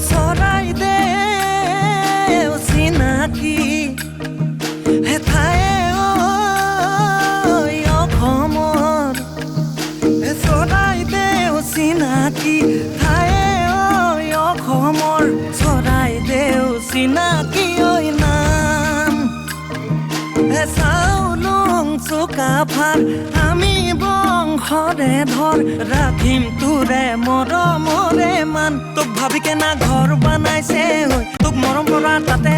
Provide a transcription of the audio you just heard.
চৰাই দে চিনাকি হেঠায়ে অসমৰ চৰাই দে চিনাকি ঠায়ে অসমৰ চৰাই দে চিনাকি নাম চাউলুং চুকাফাৰ আমি বংশৰে ধৰ ৰাখিম তোৰে মৰমৰে মান তোক ভাবি কেনা ঘৰ বনাইছে তোক মৰম কৰা তাতে